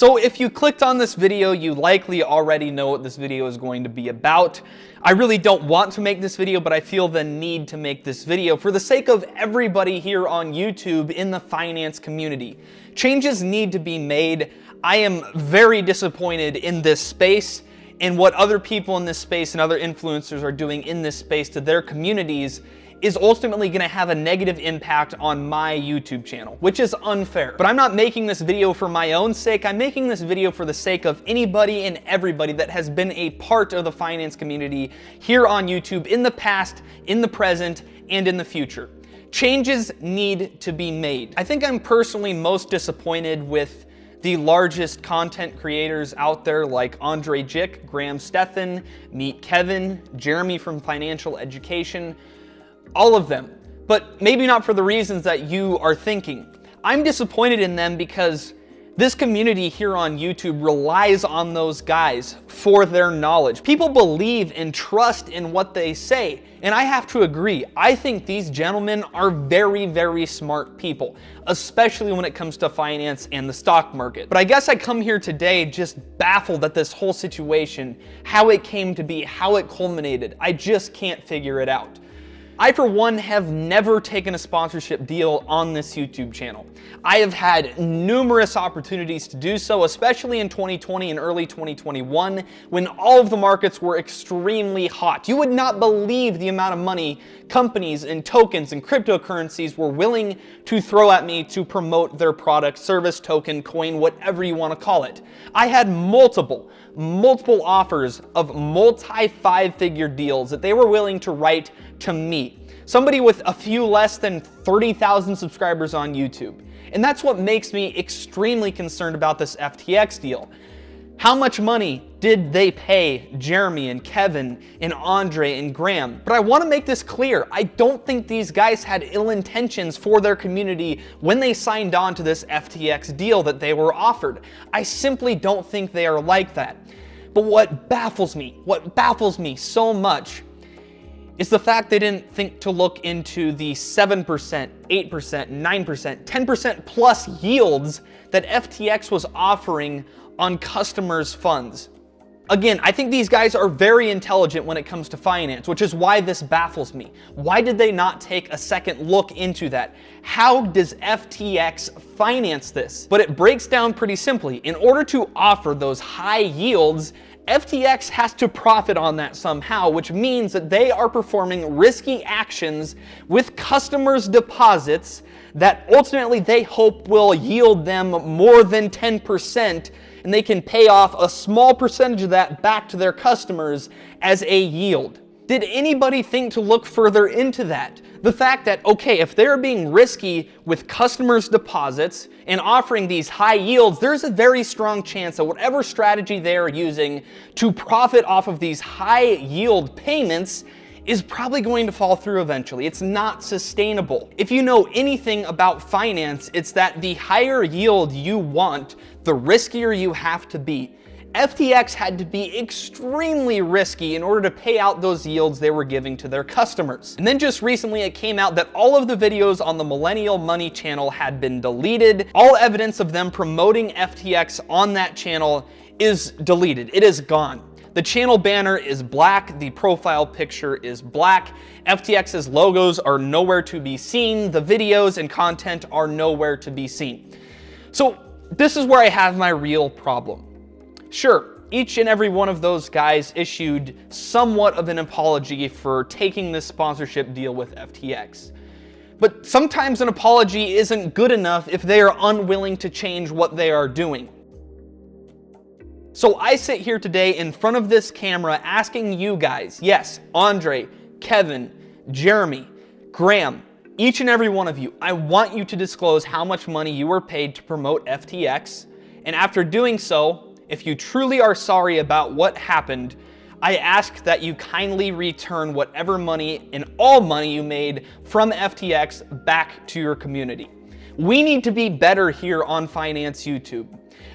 So if you clicked on this video, you likely already know what this video is going to be about. I really don't want to make this video, but I feel the need to make this video for the sake of everybody here on YouTube in the finance community. Changes need to be made. I am very disappointed in this space and what other people in this space and other influencers are doing in this space to their communities is ultimately going to have a negative impact on my YouTube channel, which is unfair. But I'm not making this video for my own sake. I'm making this video for the sake of anybody and everybody that has been a part of the finance community here on YouTube in the past, in the present, and in the future. Changes need to be made. I think I'm personally most disappointed with the largest content creators out there like Andre Jick, Graham Stephan, Meet Kevin, Jeremy from Financial Education, all of them, but maybe not for the reasons that you are thinking. I'm disappointed in them because this community here on YouTube relies on those guys for their knowledge. People believe and trust in what they say, and I have to agree. I think these gentlemen are very, very smart people, especially when it comes to finance and the stock market. But I guess I come here today just baffled at this whole situation, how it came to be, how it culminated. I just can't figure it out. I, for one, have never taken a sponsorship deal on this YouTube channel. I have had numerous opportunities to do so, especially in 2020 and early 2021, when all of the markets were extremely hot. You would not believe the amount of money companies and tokens and cryptocurrencies were willing to throw at me to promote their product, service, token, coin, whatever you want to call it. I had multiple offers of multi-five-figure deals that they were willing to write to me, somebody with a few less than 30,000 subscribers on YouTube. And that's what makes me extremely concerned about this FTX deal. How much money did they pay Jeremy and Kevin and Andre and Graham? But I want to make this clear. I don't think these guys had ill intentions for their community when they signed on to this FTX deal that they were offered. I simply don't think they are like that. But what baffles me so much is the fact they didn't think to look into the 7%, 8%, 9%, 10% plus yields that FTX was offering on customers' funds. Again, I think these guys are very intelligent when it comes to finance, which is why this baffles me. Why did they not take a second look into that? How does FTX finance this? But it breaks down pretty simply. In order to offer those high yields, FTX has to profit on that somehow, which means that they are performing risky actions with customers' deposits that ultimately they hope will yield them more than 10%, and they can pay off a small percentage of that back to their customers as a yield. Did anybody think to look further into that? The fact that, okay, if they're being risky with customers' deposits and offering these high yields, there's a very strong chance that whatever strategy they are using to profit off of these high yield payments is probably going to fall through eventually. It's not sustainable. If you know anything about finance, it's that the higher yield you want, the riskier you have to be. FTX had to be extremely risky in order to pay out those yields they were giving to their customers. And then just recently it came out that all of the videos on the Millennial Money channel had been deleted. All evidence of them promoting FTX on that channel is deleted. It is gone. The channel banner is black, the profile picture is black, FTX's logos are nowhere to be seen, the videos and content are nowhere to be seen. So this is where I have my real problem. Sure, each and every one of those guys issued somewhat of an apology for taking this sponsorship deal with FTX. But sometimes an apology isn't good enough if they are unwilling to change what they are doing. So I sit here today in front of this camera asking you guys, yes, Andre, Kevin, Jeremy, Graham, each and every one of you, I want you to disclose how much money you were paid to promote FTX. And after doing so, if you truly are sorry about what happened, I ask that you kindly return whatever money and all money you made from FTX back to your community. We need to be better here on Finance YouTube.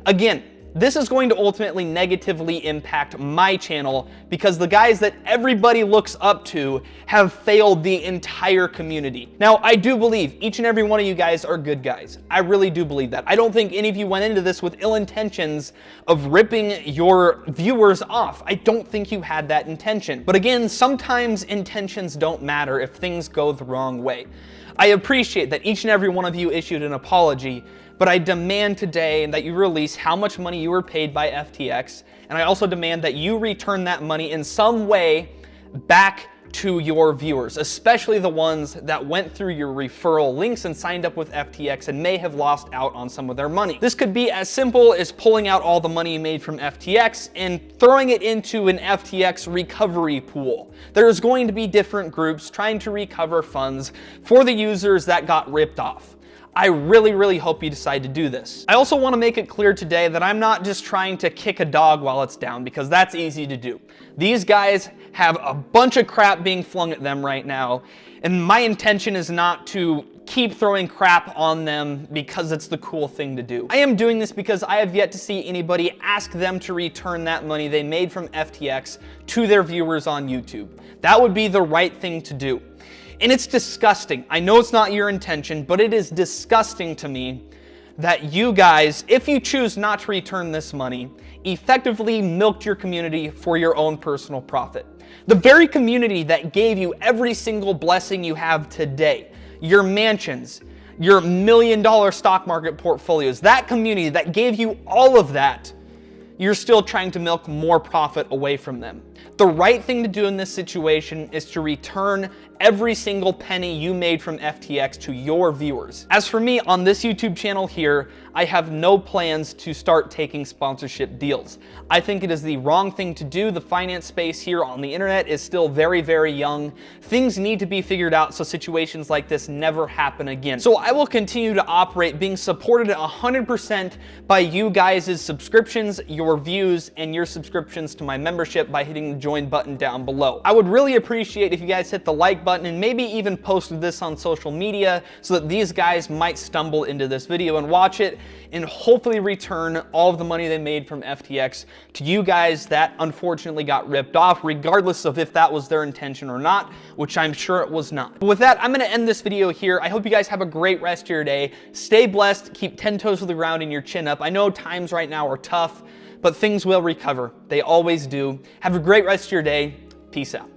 Again, this is going to ultimately negatively impact my channel because the guys that everybody looks up to have failed the entire community. Now, I do believe each and every one of you guys are good guys. I really do believe that. I don't think any of you went into this with ill intentions of ripping your viewers off. I don't think you had that intention. But again, sometimes intentions don't matter if things go the wrong way. I appreciate that each and every one of you issued an apology, but I demand today that you release how much money you were paid by FTX, and I also demand that you return that money in some way back to your viewers, especially the ones that went through your referral links and signed up with FTX and may have lost out on some of their money. This could be as simple as pulling out all the money you made from FTX and throwing it into an FTX recovery pool. There's going to be different groups trying to recover funds for the users that got ripped off. I really, really hope you decide to do this. I also want to make it clear today that I'm not just trying to kick a dog while it's down, because that's easy to do. These guys have a bunch of crap being flung at them right now, and my intention is not to keep throwing crap on them because it's the cool thing to do. I am doing this because I have yet to see anybody ask them to return that money they made from FTX to their viewers on YouTube. That would be the right thing to do. And it's disgusting. I know it's not your intention, but it is disgusting to me that you guys, if you choose not to return this money, effectively milked your community for your own personal profit. The very community that gave you every single blessing you have today, your mansions, your $1 million stock market portfolios, that community that gave you all of that, you're still trying to milk more profit away from them. The right thing to do in this situation is to return every single penny you made from FTX to your viewers. As for me, on this YouTube channel here, I have no plans to start taking sponsorship deals. I think it is the wrong thing to do. The finance space here on the internet is still very, very young. Things need to be figured out so situations like this never happen again. So I will continue to operate being supported 100% by you guys' subscriptions, your views, and your subscriptions to my membership by hitting the join button down below. I would really appreciate if you guys hit the like button and maybe even post this on social media so that these guys might stumble into this video and watch it and hopefully return all of the money they made from FTX to you guys that unfortunately got ripped off, regardless of if that was their intention or not, which I'm sure it was not. But with that, I'm going to end this video here. I hope you guys have a great rest of your day. Stay blessed, keep 10 toes to the ground and your chin up. I know times right now are tough, but things will recover. They always do. Have a great rest of your day. Peace out.